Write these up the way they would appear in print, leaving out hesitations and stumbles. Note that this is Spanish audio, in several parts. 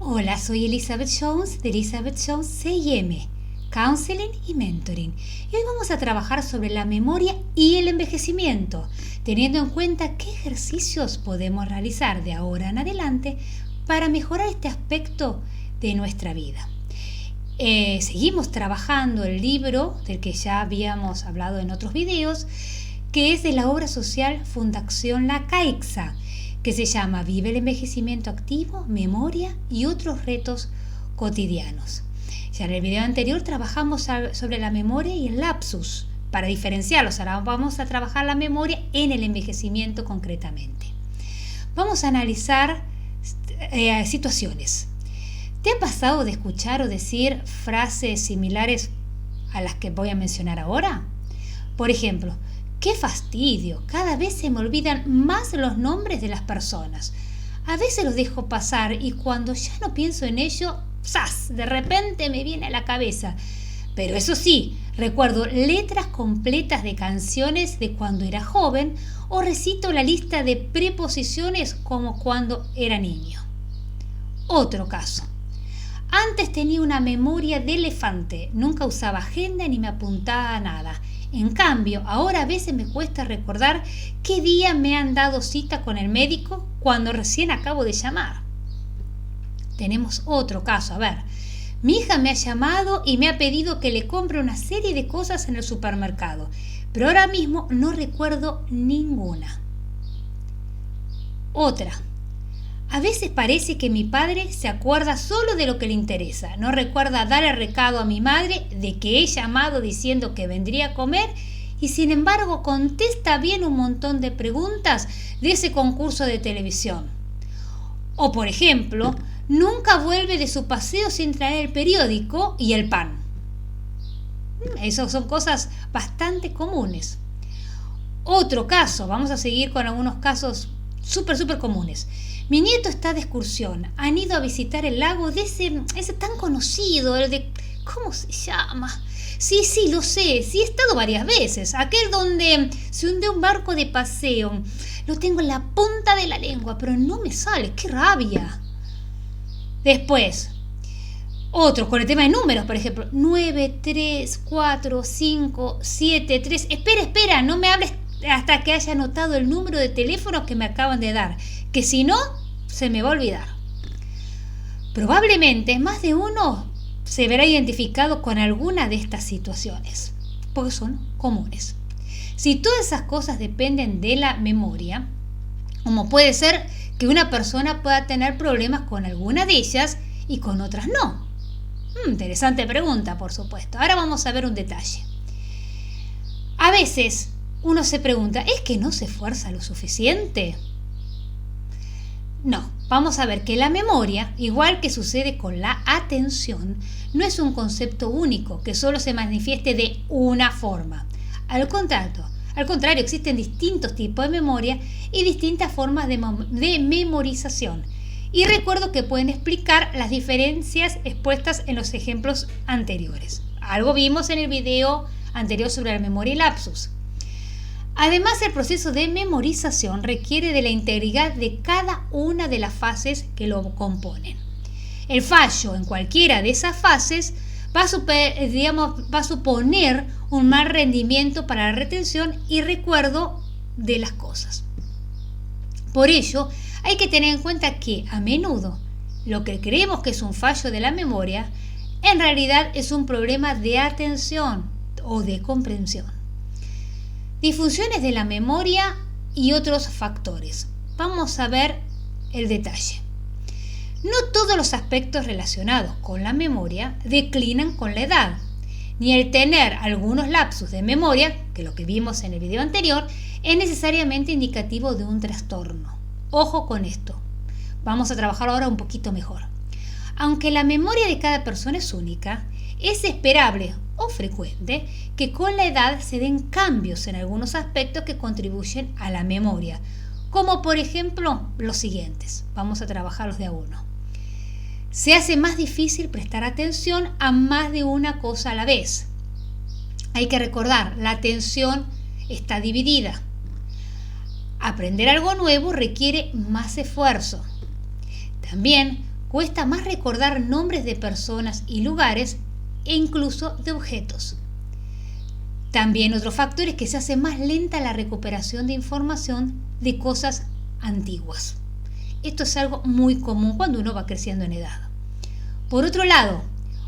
Hola, soy Elizabeth Jones de Elizabeth Jones CIM, Counseling y Mentoring. Y hoy vamos a trabajar sobre la memoria y el envejecimiento, teniendo en cuenta qué ejercicios podemos realizar de ahora en adelante para mejorar este aspecto de nuestra vida. Seguimos trabajando el libro del que ya habíamos hablado en otros videos, que es de la obra social Fundación La Caixa, que se llama Vive el envejecimiento activo, memoria y otros retos cotidianos. Ya en el video anterior trabajamos sobre la memoria y el lapsus para diferenciarlos. Ahora vamos a trabajar la memoria en el envejecimiento concretamente. Vamos a analizar situaciones. ¿Te ha pasado de escuchar o decir frases similares a las que voy a mencionar ahora? Por ejemplo, ¡qué fastidio! Cada vez se me olvidan más los nombres de las personas. A veces los dejo pasar y cuando ya no pienso en ello, ¡zas!, de repente me viene a la cabeza. Pero eso sí, recuerdo letras completas de canciones de cuando era joven o recito la lista de preposiciones como cuando era niño. Otro caso. Antes tenía una memoria de elefante, nunca usaba agenda ni me apuntaba a nada. En cambio, ahora a veces me cuesta recordar qué día me han dado cita con el médico cuando recién acabo de llamar. Tenemos otro caso, a ver. Mi hija me ha llamado y me ha pedido que le compre una serie de cosas en el supermercado, pero ahora mismo no recuerdo ninguna. Otra. A veces parece que mi padre se acuerda solo de lo que le interesa. No recuerda dar el recado a mi madre de que he llamado diciendo que vendría a comer y sin embargo contesta bien un montón de preguntas de ese concurso de televisión. O por ejemplo, nunca vuelve de su paseo sin traer el periódico y el pan. Esas son cosas bastante comunes. Otro caso, vamos a seguir con algunos casos súper comunes. Mi nieto está de excursión. Han ido a visitar el lago de ese tan conocido, el de... ¿cómo se llama? Sí, lo sé. Sí, he estado varias veces. Aquel donde se hunde un barco de paseo. Lo tengo en la punta de la lengua, pero no me sale. ¡Qué rabia! Después, otro con el tema de números, por ejemplo. 9, 3, 4, 5, 7, 3. Espera, no me hables hasta que haya anotado el número de teléfono que me acaban de dar, que si no, se me va a olvidar. Probablemente más de uno se verá identificado con alguna de estas situaciones, porque son comunes. Si todas esas cosas dependen de la memoria, como puede ser que una persona pueda tener problemas con alguna de ellas y con otras no. Interesante pregunta, por supuesto. Ahora vamos a ver un detalle. A veces uno se pregunta, ¿es que no se esfuerza lo suficiente? No, vamos a ver que la memoria, igual que sucede con la atención, no es un concepto único que solo se manifieste de una forma. Al contrario, existen distintos tipos de memoria y distintas formas de memorización. Y recuerdo que pueden explicar las diferencias expuestas en los ejemplos anteriores. Algo vimos en el video anterior sobre la memoria y lapsus. Además, el proceso de memorización requiere de la integridad de cada una de las fases que lo componen. El fallo en cualquiera de esas fases va a suponer un mal rendimiento para la retención y recuerdo de las cosas. Por ello, hay que tener en cuenta que a menudo lo que creemos que es un fallo de la memoria, en realidad es un problema de atención o de comprensión. Disfunciones de la memoria y otros factores. Vamos a ver el detalle. No todos los aspectos relacionados con la memoria declinan con la edad, ni el tener algunos lapsus de memoria, que lo que vimos en el video anterior, es necesariamente indicativo de un trastorno. Ojo con esto. Vamos a trabajar ahora un poquito mejor. Aunque la memoria de cada persona es única, es esperable o frecuente que con la edad se den cambios en algunos aspectos que contribuyen a la memoria, como por ejemplo los siguientes. Vamos a trabajarlos de a uno. Se hace más difícil prestar atención a más de una cosa a la vez. Hay que recordar, la atención está dividida. Aprender algo nuevo requiere más esfuerzo. También cuesta más recordar nombres de personas y lugares e incluso de objetos. También otro factor es que se hace más lenta la recuperación de información de cosas antiguas. Esto es algo muy común cuando uno va creciendo en edad. Por otro lado,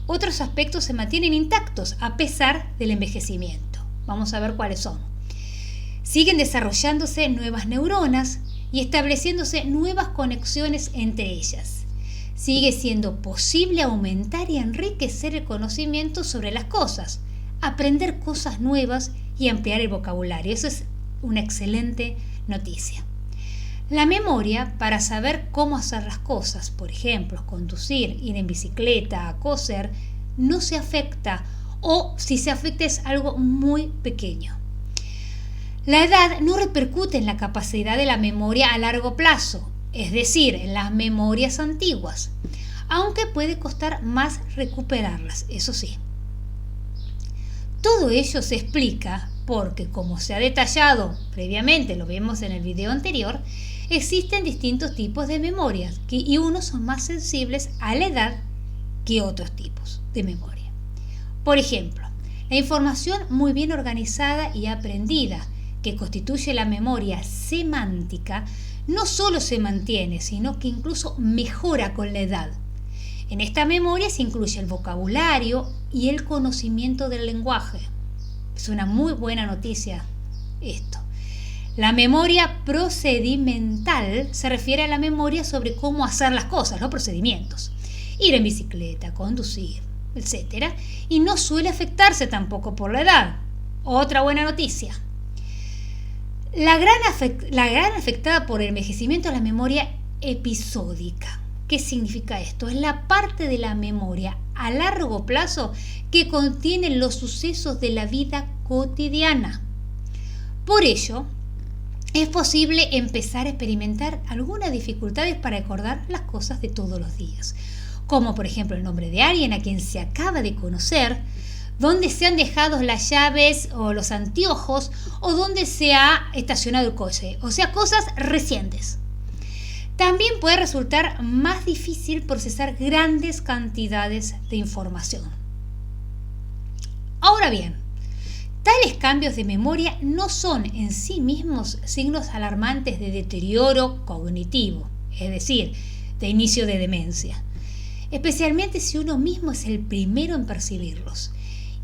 otros aspectos se mantienen intactos a pesar del envejecimiento. Vamos a ver cuáles son. Siguen desarrollándose nuevas neuronas y estableciéndose nuevas conexiones entre ellas. Sigue siendo posible aumentar y enriquecer el conocimiento sobre las cosas, aprender cosas nuevas y ampliar el vocabulario. Eso es una excelente noticia. La memoria para saber cómo hacer las cosas, por ejemplo, conducir, ir en bicicleta, coser, no se afecta, o si se afecta es algo muy pequeño. La edad no repercute en la capacidad de la memoria a largo plazo, es decir, en las memorias antiguas, aunque puede costar más recuperarlas, eso sí. Todo ello se explica porque, como se ha detallado previamente, lo vemos en el video anterior, existen distintos tipos de memorias y unos son más sensibles a la edad que otros tipos de memoria. Por ejemplo, la información muy bien organizada y aprendida, que constituye la memoria semántica, no solo se mantiene, sino que incluso mejora con la edad. En esta memoria se incluye el vocabulario y el conocimiento del lenguaje. Es una muy buena noticia esto. La memoria procedimental se refiere a la memoria sobre cómo hacer las cosas, los procedimientos. Ir en bicicleta, conducir, etc. Y no suele afectarse tampoco por la edad. Otra buena noticia. La gran afectada por el envejecimiento es la memoria episódica. ¿Qué significa esto? Es la parte de la memoria a largo plazo que contiene los sucesos de la vida cotidiana. Por ello, es posible empezar a experimentar algunas dificultades para recordar las cosas de todos los días, como por ejemplo el nombre de alguien a quien se acaba de conocer, dónde se han dejado las llaves o los anteojos o dónde se ha estacionado el coche, o sea, cosas recientes. También puede resultar más difícil procesar grandes cantidades de información. Ahora bien, tales cambios de memoria no son en sí mismos signos alarmantes de deterioro cognitivo, es decir, de inicio de demencia, especialmente si uno mismo es el primero en percibirlos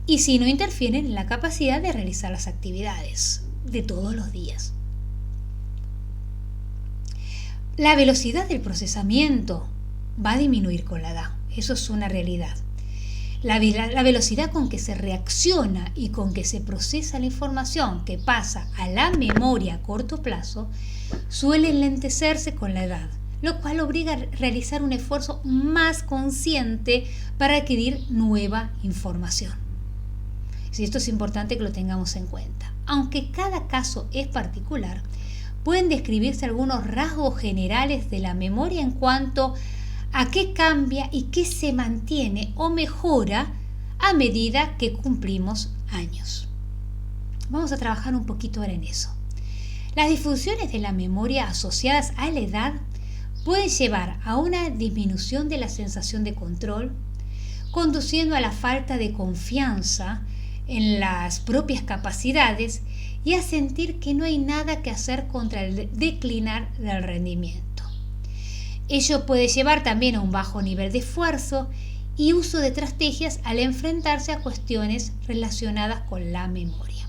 y si no interfieren en la capacidad de realizar las actividades de todos los días. La velocidad del procesamiento va a disminuir con la edad, eso es una realidad. La velocidad con que se reacciona y con que se procesa la información que pasa a la memoria a corto plazo suele enlentecerse con la edad, lo cual obliga a realizar un esfuerzo más consciente para adquirir nueva información. Y esto es importante que lo tengamos en cuenta. Aunque cada caso es particular, pueden describirse algunos rasgos generales de la memoria en cuanto a qué cambia y qué se mantiene o mejora a medida que cumplimos años. Vamos a trabajar un poquito ahora en eso. Las disfunciones de la memoria asociadas a la edad pueden llevar a una disminución de la sensación de control, conduciendo a la falta de confianza en las propias capacidades y a sentir que no hay nada que hacer contra el declinar del rendimiento. Ello puede llevar también a un bajo nivel de esfuerzo y uso de estrategias al enfrentarse a cuestiones relacionadas con la memoria.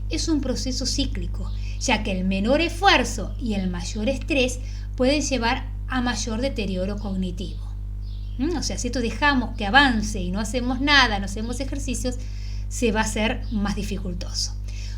Es un proceso cíclico, ya que el menor esfuerzo y el mayor estrés pueden llevar a mayor deterioro cognitivo. O sea, si esto dejamos que avance y no hacemos nada, no hacemos ejercicios, se va a hacer más dificultoso.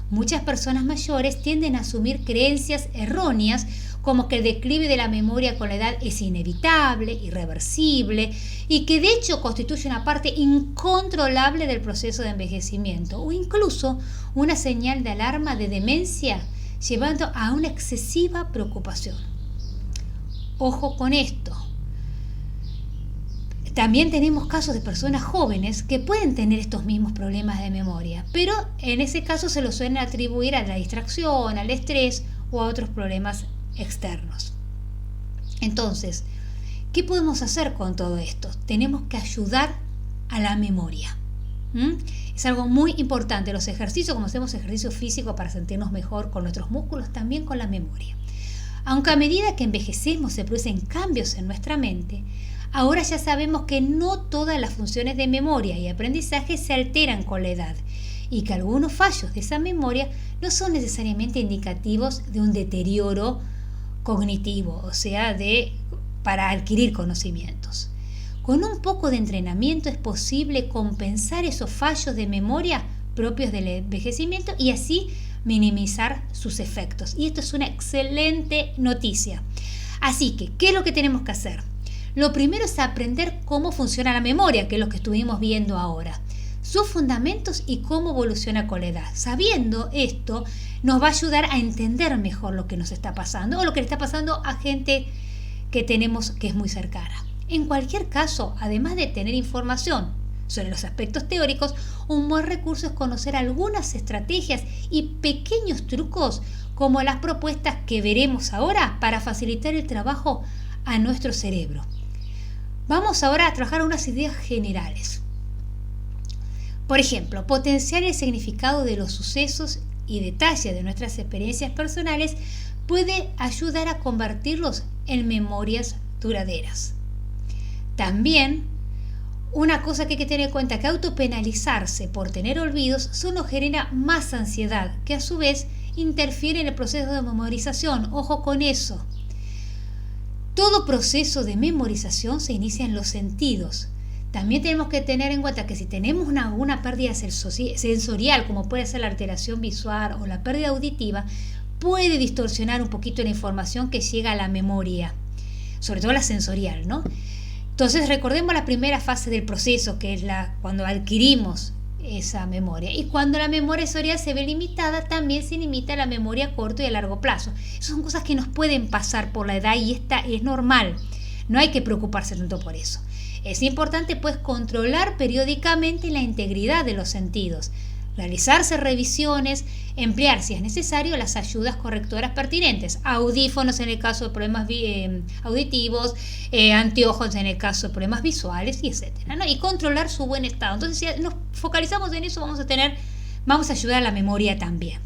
Muchas personas mayores tienden a asumir creencias erróneas como que el declive de la memoria con la edad es inevitable, irreversible y que de hecho constituye una parte incontrolable del proceso de envejecimiento o incluso una señal de alarma de demencia, llevando a una excesiva preocupación. Ojo con esto. También tenemos casos de personas jóvenes que pueden tener estos mismos problemas de memoria, pero en ese caso se los suelen atribuir a la distracción, al estrés o a otros problemas externos. Entonces, ¿Qué podemos hacer con todo esto? Tenemos que ayudar a la memoria. Es algo muy importante. Los ejercicios, como hacemos ejercicio físico para sentirnos mejor con nuestros músculos, también con la memoria. Aunque a medida que envejecemos se producen cambios en nuestra mente, ahora ya sabemos que no todas las funciones de memoria y aprendizaje se alteran con la edad y que algunos fallos de esa memoria no son necesariamente indicativos de un deterioro cognitivo, o sea, para adquirir conocimientos. Con un poco de entrenamiento es posible compensar esos fallos de memoria propios del envejecimiento y así minimizar sus efectos. Y esto es una excelente noticia. Así que, ¿qué es lo que tenemos que hacer? Lo primero es aprender cómo funciona la memoria, que es lo que estuvimos viendo ahora, sus fundamentos y cómo evoluciona con la edad. Sabiendo esto, nos va a ayudar a entender mejor lo que nos está pasando o lo que le está pasando a gente que tenemos que es muy cercana. En cualquier caso, además de tener información sobre los aspectos teóricos, un buen recurso es conocer algunas estrategias y pequeños trucos como las propuestas que veremos ahora para facilitar el trabajo a nuestro cerebro. Vamos ahora a trabajar unas ideas generales. Por ejemplo, potenciar el significado de los sucesos y detalles de nuestras experiencias personales puede ayudar a convertirlos en memorias duraderas. También, una cosa que hay que tener en cuenta, que autopenalizarse por tener olvidos solo genera más ansiedad, que a su vez interfiere en el proceso de memorización. Ojo con eso. Todo proceso de memorización se inicia en los sentidos. También tenemos que tener en cuenta que si tenemos una pérdida sensorial, como puede ser la alteración visual o la pérdida auditiva, puede distorsionar un poquito la información que llega a la memoria, sobre todo la sensorial, ¿no? Entonces recordemos la primera fase del proceso, que es cuando adquirimos esa memoria. Y cuando la memoria sensorial se ve limitada, también se limita la memoria a corto y a largo plazo. Esas son cosas que nos pueden pasar por la edad y esta es normal. No hay que preocuparse tanto por eso. Es importante pues controlar periódicamente la integridad de los sentidos, realizarse revisiones, emplear si es necesario las ayudas correctoras pertinentes, audífonos en el caso de problemas auditivos, anteojos en el caso de problemas visuales y etcétera, ¿no? Y controlar su buen estado. Entonces, si nos focalizamos en eso, vamos a ayudar a la memoria también.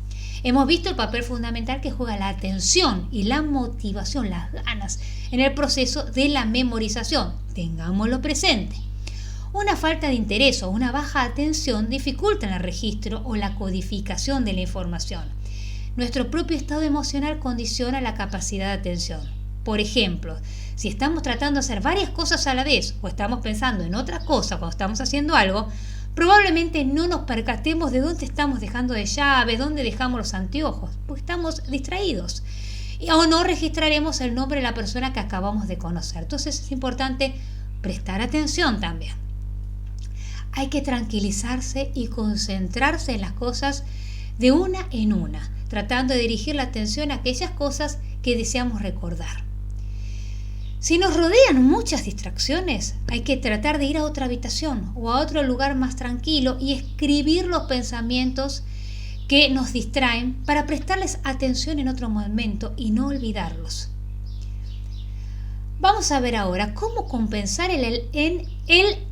Hemos visto el papel fundamental que juega la atención y la motivación, las ganas, en el proceso de la memorización. Tengámoslo presente. Una falta de interés o una baja atención dificultan el registro o la codificación de la información. Nuestro propio estado emocional condiciona la capacidad de atención. Por ejemplo, si estamos tratando de hacer varias cosas a la vez o estamos pensando en otra cosa cuando estamos haciendo algo, probablemente no nos percatemos de dónde estamos dejando de llaves, dónde dejamos los anteojos, porque estamos distraídos. O no registraremos el nombre de la persona que acabamos de conocer. Entonces es importante prestar atención también. Hay que tranquilizarse y concentrarse en las cosas de una en una, tratando de dirigir la atención a aquellas cosas que deseamos recordar. Si nos rodean muchas distracciones, hay que tratar de ir a otra habitación o a otro lugar más tranquilo y escribir los pensamientos que nos distraen para prestarles atención en otro momento y no olvidarlos. Vamos a ver ahora cómo compensar el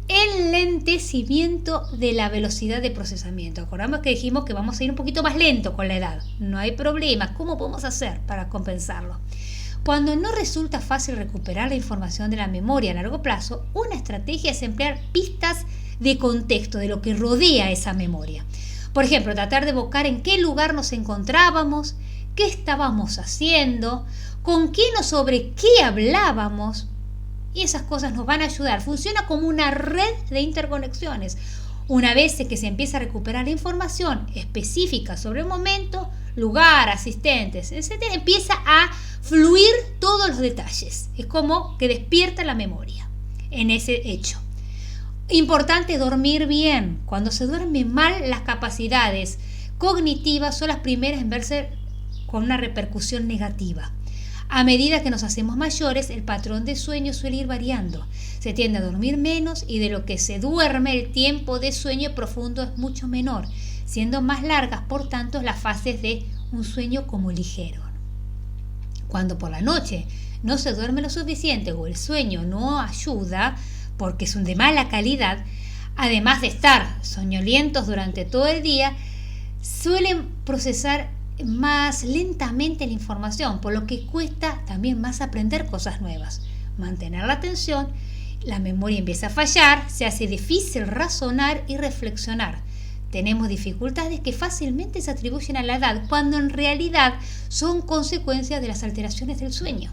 enlentecimiento de la velocidad de procesamiento. Acordamos que dijimos que vamos a ir un poquito más lento con la edad. No hay problema. ¿Cómo podemos hacer para compensarlo? Cuando no resulta fácil recuperar la información de la memoria a largo plazo, una estrategia es emplear pistas de contexto de lo que rodea esa memoria. Por ejemplo, tratar de evocar en qué lugar nos encontrábamos, qué estábamos haciendo, con quién o sobre qué hablábamos. Y esas cosas nos van a ayudar. Funciona como una red de interconexiones. Una vez que se empieza a recuperar la información específica sobre el momento, lugar, asistentes, etc., empieza a fluir todos los detalles. Es como que despierta la memoria en ese hecho. Importante dormir bien. Cuando se duerme mal, las capacidades cognitivas son las primeras en verse con una repercusión negativa. A medida que nos hacemos mayores, el patrón de sueño suele ir variando. Se tiende a dormir menos y de lo que se duerme, el tiempo de sueño profundo es mucho menor, siendo más largas, por tanto, las fases de un sueño como ligero. Cuando por la noche no se duerme lo suficiente o el sueño no ayuda porque es de mala calidad, además de estar soñolientos durante todo el día, suelen procesar más lentamente la información, por lo que cuesta también más aprender cosas nuevas. Mantener la atención, la memoria empieza a fallar, se hace difícil razonar y reflexionar. Tenemos dificultades que fácilmente se atribuyen a la edad, cuando en realidad son consecuencias de las alteraciones del sueño.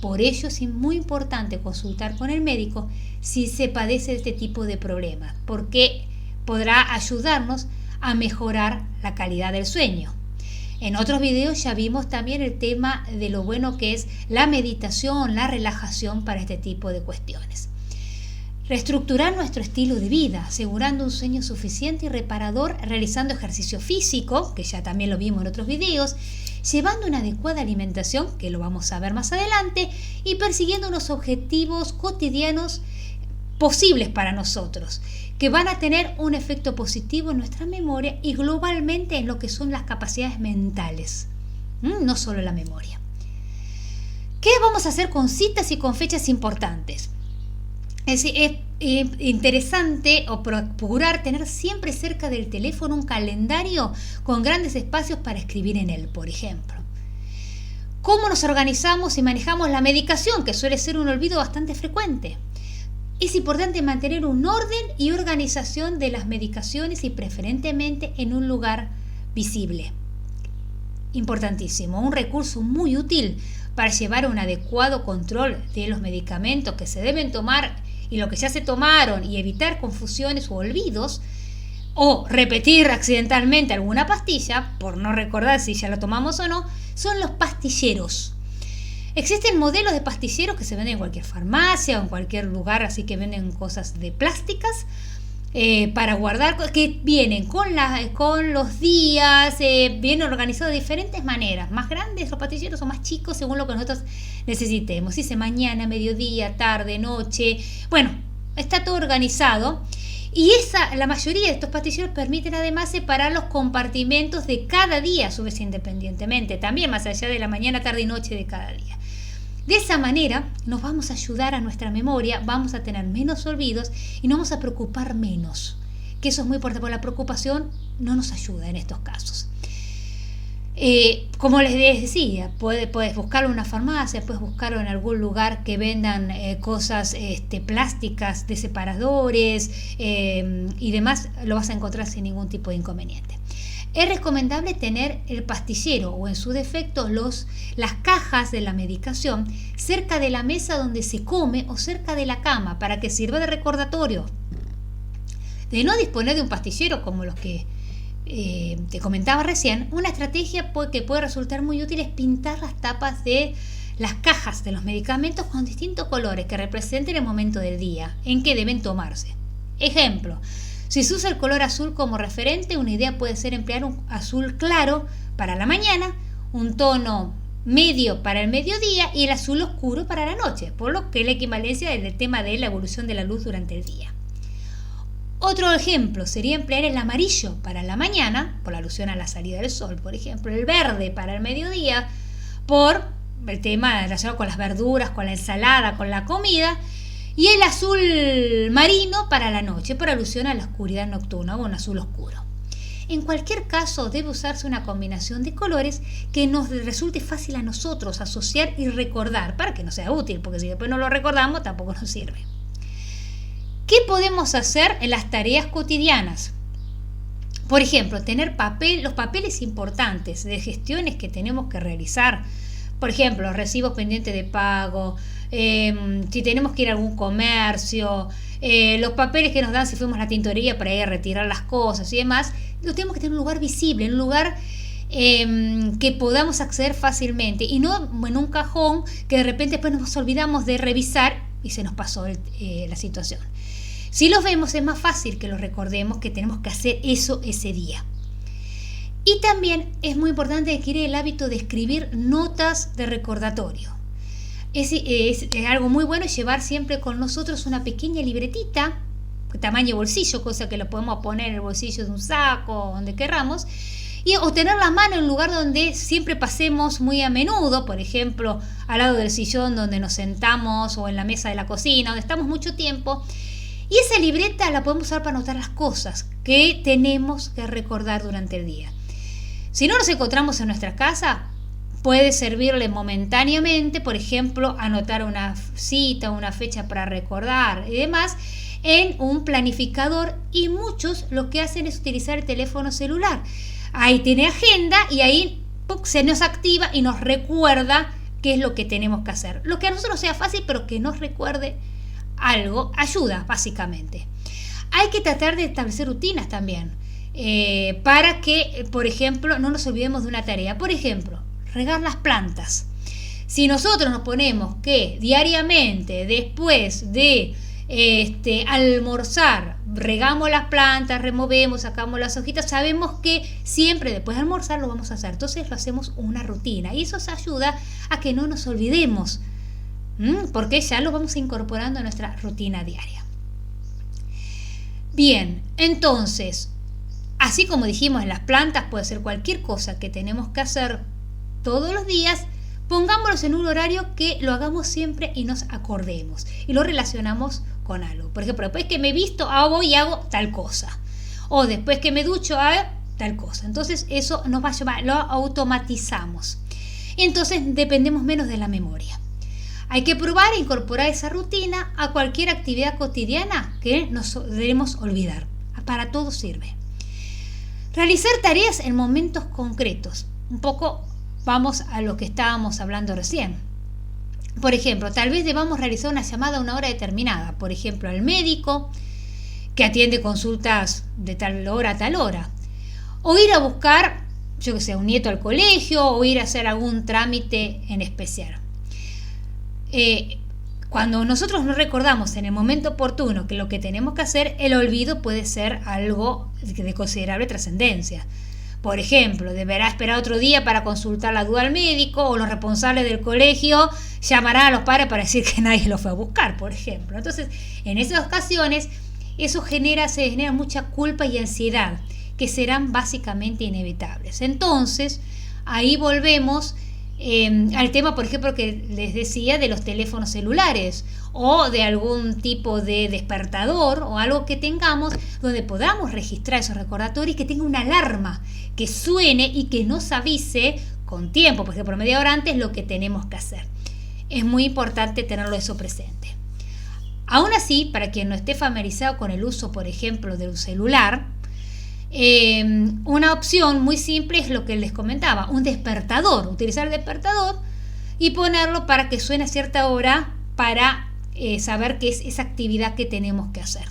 Por ello es muy importante consultar con el médico si se padece de este tipo de problemas, porque podrá ayudarnos a mejorar la calidad del sueño. En otros videos ya vimos también el tema de lo bueno que es la meditación, la relajación para este tipo de cuestiones. Reestructurar nuestro estilo de vida, asegurando un sueño suficiente y reparador, realizando ejercicio físico, que ya también lo vimos en otros videos, llevando una adecuada alimentación, que lo vamos a ver más adelante, y persiguiendo unos objetivos cotidianos posibles para nosotros, que van a tener un efecto positivo en nuestra memoria y globalmente en lo que son las capacidades mentales, no solo la memoria. ¿Qué vamos a hacer con citas y con fechas importantes? Es interesante o procurar tener siempre cerca del teléfono un calendario con grandes espacios para escribir en él, por ejemplo. ¿Cómo nos organizamos y manejamos la medicación, que suele ser un olvido bastante frecuente? Es importante mantener un orden y organización de las medicaciones y preferentemente en un lugar visible. Importantísimo, un recurso muy útil para llevar un adecuado control de los medicamentos que se deben tomar y lo que ya se tomaron y evitar confusiones o olvidos o repetir accidentalmente alguna pastilla por no recordar si ya la tomamos o no, son los pastilleros. Existen modelos de pastilleros que se venden en cualquier farmacia o en cualquier lugar, así que venden cosas de plásticas para guardar, que vienen con los días, vienen organizados de diferentes maneras, más grandes los pastilleros o más chicos según lo que nosotros necesitemos. Dice mañana, mediodía, tarde, noche, bueno, está todo organizado. Y la mayoría de estos pastilleros permiten además separar los compartimentos de cada día, a su vez independientemente, también más allá de la mañana, tarde y noche de cada día. De esa manera nos vamos a ayudar a nuestra memoria, vamos a tener menos olvidos y nos vamos a preocupar menos, que eso es muy importante, porque la preocupación no nos ayuda en estos casos. Como les decía, puedes buscarlo en una farmacia, puedes buscarlo en algún lugar que vendan cosas plásticas de separadores y demás, lo vas a encontrar sin ningún tipo de inconveniente. Es recomendable tener el pastillero o en su defecto las cajas de la medicación cerca de la mesa donde se come o cerca de la cama para que sirva de recordatorio. De no disponer de un pastillero como los que te comentaba recién, una estrategia que puede resultar muy útil es pintar las tapas de las cajas de los medicamentos con distintos colores que representen el momento del día en que deben tomarse. Ejemplo, si se usa el color azul como referente, una idea puede ser emplear un azul claro para la mañana, un tono medio para el mediodía y el azul oscuro para la noche, por lo que la equivalencia del tema de la evolución de la luz durante el día. Otro ejemplo sería emplear el amarillo para la mañana, por la alusión a la salida del sol, por ejemplo, el verde para el mediodía, por el tema relacionado con las verduras, con la ensalada, con la comida, y el azul marino para la noche, por alusión a la oscuridad nocturna o un azul oscuro. En cualquier caso, debe usarse una combinación de colores que nos resulte fácil a nosotros asociar y recordar, para que no sea útil, porque si después no lo recordamos, tampoco nos sirve. ¿Qué podemos hacer en las tareas cotidianas? Por ejemplo, tener los papeles importantes de gestiones que tenemos que realizar. Por ejemplo, los recibos pendientes de pago, si tenemos que ir a algún comercio, los papeles que nos dan si fuimos a la tintorería para ir a retirar las cosas y demás, lo tenemos que tener en un lugar visible, en un lugar que podamos acceder fácilmente y no en un cajón que de repente después nos olvidamos de revisar y se nos pasó la situación. Si los vemos es más fácil que los recordemos que tenemos que hacer eso ese día. Y también es muy importante adquirir el hábito de escribir notas de recordatorio. Es algo muy bueno llevar siempre con nosotros una pequeña libretita, tamaño bolsillo, cosa que lo podemos poner en el bolsillo de un saco, donde querramos, o tener la mano en un lugar donde siempre pasemos muy a menudo, por ejemplo, al lado del sillón donde nos sentamos o en la mesa de la cocina, donde estamos mucho tiempo. Y esa libreta la podemos usar para anotar las cosas que tenemos que recordar durante el día. Si no nos encontramos en nuestra casa, puede servirle momentáneamente, por ejemplo, anotar una cita, una fecha para recordar y demás en un planificador, y muchos lo que hacen es utilizar el teléfono celular. Ahí tiene agenda y ahí se nos activa y nos recuerda qué es lo que tenemos que hacer. Lo que a nosotros sea fácil, pero que nos recuerde algo, ayuda básicamente. Hay que tratar de establecer rutinas también, para que, por ejemplo, no nos olvidemos de una tarea. Por ejemplo, regar las plantas. Si nosotros nos ponemos que diariamente, después de almorzar, regamos las plantas, removemos, sacamos las hojitas, sabemos que siempre después de almorzar lo vamos a hacer. Entonces lo hacemos una rutina y eso nos ayuda a que no nos olvidemos, porque ya lo vamos incorporando a nuestra rutina diaria. Bien, entonces, así como dijimos en las plantas, puede ser cualquier cosa que tenemos que hacer todos los días. Pongámoslos en un horario que lo hagamos siempre y nos acordemos y lo relacionamos con algo. Por ejemplo, después que me visto, hago tal cosa. O después que me ducho, hago tal cosa. Entonces eso nos va a llevar, lo automatizamos. Entonces dependemos menos de la memoria. Hay que probar e incorporar esa rutina a cualquier actividad cotidiana que nos debemos olvidar. Para todo sirve. Realizar tareas en momentos concretos. Un poco vamos a lo que estábamos hablando recién. Por ejemplo, tal vez debamos realizar una llamada a una hora determinada, por ejemplo, al médico que atiende consultas de tal hora a tal hora, o ir a buscar, yo que sé, un nieto al colegio, o ir a hacer algún trámite en especial. Cuando nosotros no recordamos en el momento oportuno que lo que tenemos que hacer, el olvido puede ser algo de considerable trascendencia. Por ejemplo, deberá esperar otro día para consultar la duda al médico, o los responsables del colegio llamarán a los padres para decir que nadie los fue a buscar, por ejemplo. Entonces, en esas ocasiones, se genera mucha culpa y ansiedad, que serán básicamente inevitables. Entonces, ahí volvemos al tema, por ejemplo, que les decía de los teléfonos celulares o de algún tipo de despertador o algo que tengamos donde podamos registrar esos recordatorios, que tenga una alarma que suene y que nos avise con tiempo, por ejemplo, media hora antes, lo que tenemos que hacer. Es muy importante tenerlo eso presente. Aún así, para quien no esté familiarizado con el uso, por ejemplo, de un celular, una opción muy simple es lo que les comentaba, un despertador, utilizar el despertador y ponerlo para que suene a cierta hora para saber qué es esa actividad que tenemos que hacer.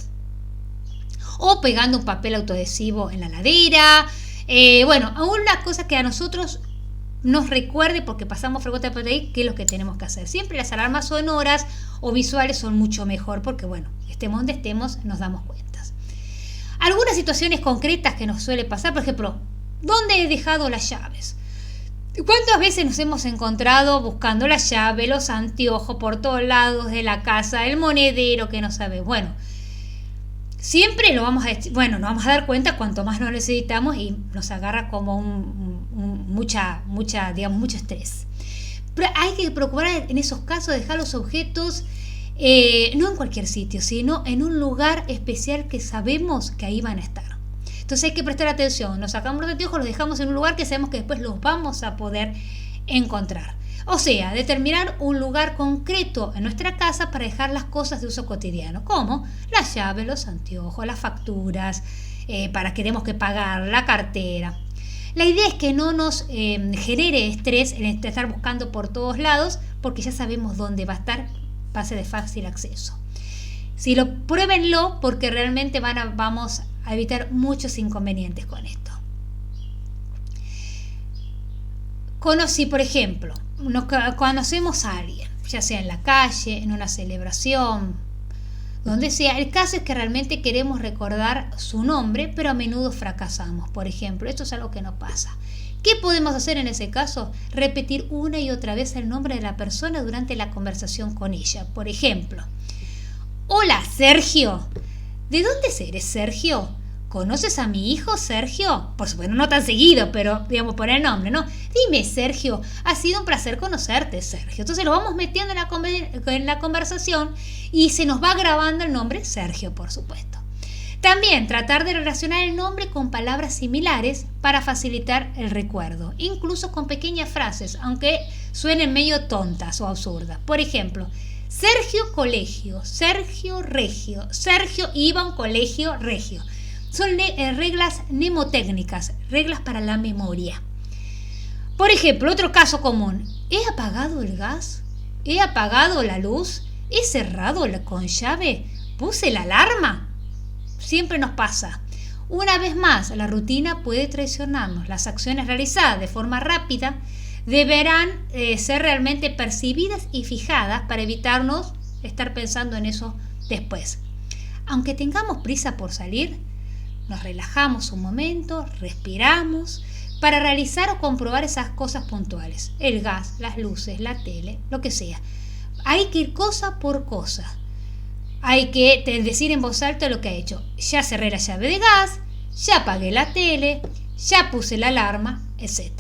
O pegando un papel autoadhesivo en la ladera, una cosa que a nosotros nos recuerde, porque pasamos frecuentemente por ahí, qué es lo que tenemos que hacer. Siempre las alarmas sonoras o visuales son mucho mejor porque, estemos donde estemos, nos damos cuenta. Algunas situaciones concretas que nos suele pasar, por ejemplo, ¿dónde he dejado las llaves? ¿Cuántas veces nos hemos encontrado buscando la llave, los anteojos por todos lados de la casa, el monedero que no sabe? Siempre nos vamos a dar cuenta cuanto más lo necesitamos y nos agarra como mucho estrés. Pero hay que procurar en esos casos dejar los objetos no en cualquier sitio, sino en un lugar especial que sabemos que ahí van a estar. Entonces hay que prestar atención. Nos sacamos los anteojos, los dejamos en un lugar que sabemos que después los vamos a poder encontrar. O sea, determinar un lugar concreto en nuestra casa para dejar las cosas de uso cotidiano, como las llaves, los anteojos, las facturas, para que tenemos que pagar, la cartera. La idea es que no nos genere estrés el estar buscando por todos lados, porque ya sabemos dónde va a estar, va a ser de fácil acceso. Si pruébenlo, porque realmente vamos a evitar muchos inconvenientes con esto. Si, por ejemplo, conocemos a alguien, ya sea en la calle, en una celebración, donde sea, el caso es que realmente queremos recordar su nombre, pero a menudo fracasamos. Por ejemplo, esto es algo que nos pasa. ¿Qué podemos hacer en ese caso? Repetir una y otra vez el nombre de la persona durante la conversación con ella. Por ejemplo, hola Sergio. ¿De dónde eres, Sergio? ¿conoces a mi hijo Sergio? Por supuesto, no tan seguido, pero digamos por el nombre, ¿no? Dime, Sergio, ha sido un placer conocerte, Sergio. Entonces lo vamos metiendo en la conversación y se nos va grabando el nombre Sergio, por supuesto. También tratar de relacionar el nombre con palabras similares para facilitar el recuerdo, incluso con pequeñas frases, aunque suenen medio tontas o absurdas. Por ejemplo, Sergio Colegio, Sergio Regio, Sergio iba a un colegio regio. Son reglas mnemotécnicas, reglas para la memoria. Por ejemplo, otro caso común. ¿He apagado el gas? ¿He apagado la luz? ¿He cerrado con llave? ¿Puse la alarma? Siempre nos pasa. Una vez más, la rutina puede traicionarnos. Las acciones realizadas de forma rápida deberán ser realmente percibidas y fijadas para evitarnos estar pensando en eso después. Aunque tengamos prisa por salir, nos relajamos un momento, respiramos para realizar o comprobar esas cosas puntuales. El gas, las luces, la tele, lo que sea. Hay que ir cosa por cosa. Hay que decir en voz alta lo que ha hecho. Ya cerré la llave de gas, ya apagué la tele, ya puse la alarma, etc.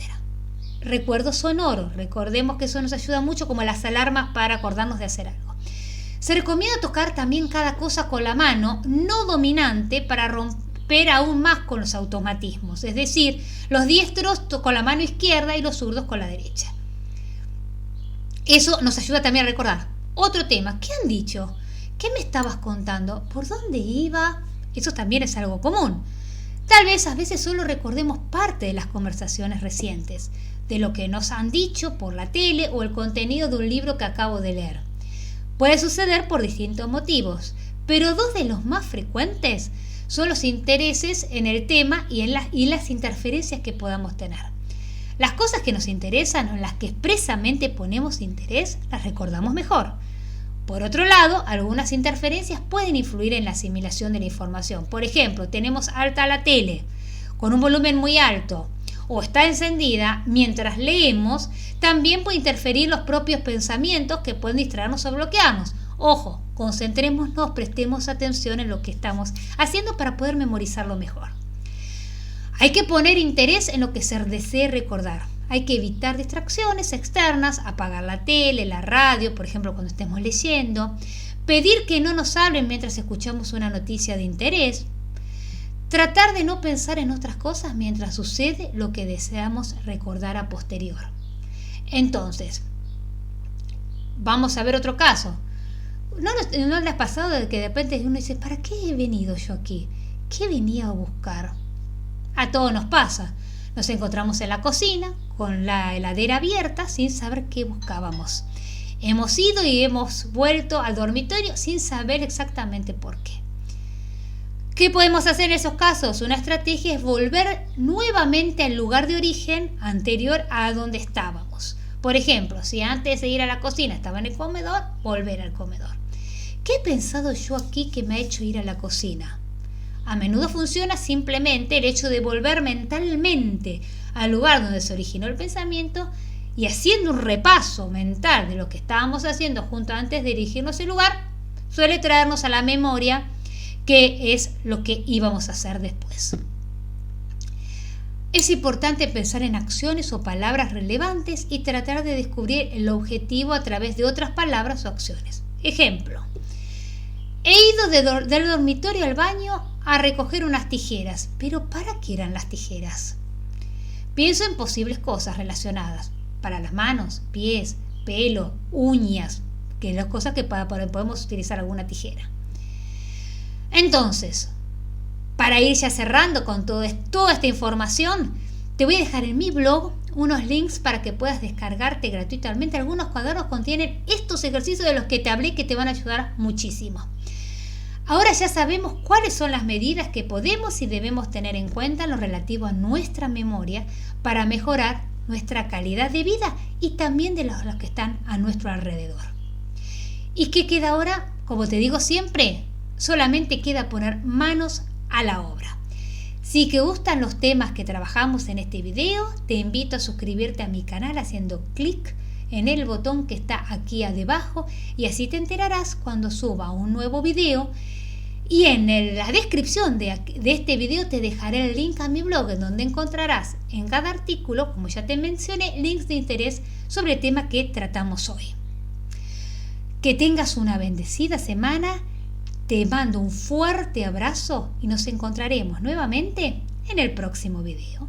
Recuerdos sonoros. Recordemos que eso nos ayuda mucho como las alarmas para acordarnos de hacer algo. Se recomienda tocar también cada cosa con la mano no dominante para romper aún más con los automatismos. Es decir, los diestros con la mano izquierda y los zurdos con la derecha. Eso nos ayuda también a recordar. Otro tema. ¿Qué han dicho? ¿Qué me estabas contando? ¿Por dónde iba? Eso también es algo común. Tal vez a veces solo recordemos parte de las conversaciones recientes, de lo que nos han dicho por la tele o el contenido de un libro que acabo de leer. Puede suceder por distintos motivos, pero dos de los más frecuentes son los intereses en el tema y las interferencias que podamos tener. Las cosas que nos interesan o en las que expresamente ponemos interés, las recordamos mejor. Por otro lado, algunas interferencias pueden influir en la asimilación de la información. Por ejemplo, tenemos alta la tele con un volumen muy alto o está encendida mientras leemos, también puede interferir los propios pensamientos que pueden distraernos o bloquearnos. Ojo, concentrémonos, prestemos atención en lo que estamos haciendo para poder memorizarlo mejor. Hay que poner interés en lo que se desee recordar. Hay que evitar distracciones externas, apagar la tele, la radio, por ejemplo, cuando estemos leyendo, pedir que no nos hablen mientras escuchamos una noticia de interés, tratar de no pensar en otras cosas mientras sucede lo que deseamos recordar a posterior. Entonces, vamos a ver otro caso. ¿No le ha pasado de que de repente uno dice, ¿para qué he venido yo aquí? ¿Qué venía a buscar? A todos nos pasa. Nos encontramos en la cocina con la heladera abierta sin saber qué buscábamos. Hemos ido y hemos vuelto al dormitorio sin saber exactamente por qué. ¿Qué podemos hacer en esos casos? Una estrategia es volver nuevamente al lugar de origen anterior a donde estábamos. Por ejemplo, si antes de ir a la cocina estaba en el comedor, volver al comedor. ¿Qué he pensado yo aquí que me ha hecho ir a la cocina? A menudo funciona simplemente el hecho de volver mentalmente al lugar donde se originó el pensamiento y haciendo un repaso mental de lo que estábamos haciendo junto antes de dirigirnos a ese lugar, suele traernos a la memoria qué es lo que íbamos a hacer después. Es importante pensar en acciones o palabras relevantes y tratar de descubrir el objetivo a través de otras palabras o acciones. Ejemplo, he ido del dormitorio al baño a recoger unas tijeras, pero ¿para qué eran las tijeras? Pienso en posibles cosas relacionadas para las manos, pies, pelo, uñas, que son las cosas que podemos utilizar alguna tijera. Entonces, para ir ya cerrando con toda esta información, te voy a dejar en mi blog unos links para que puedas descargarte gratuitamente. Algunos cuadernos contienen estos ejercicios de los que te hablé que te van a ayudar muchísimo. Ahora ya sabemos cuáles son las medidas que podemos y debemos tener en cuenta en lo relativo a nuestra memoria para mejorar nuestra calidad de vida y también de los que están a nuestro alrededor. ¿Y qué queda ahora? Como te digo siempre, solamente queda poner manos a la obra. Si te gustan los temas que trabajamos en este video, te invito a suscribirte a mi canal haciendo clic en el botón que está aquí debajo y así te enterarás cuando suba un nuevo video Y en la descripción de este video te dejaré el link a mi blog, en donde encontrarás en cada artículo, como ya te mencioné, links de interés sobre el tema que tratamos hoy. Que tengas una bendecida semana, te mando un fuerte abrazo y nos encontraremos nuevamente en el próximo video.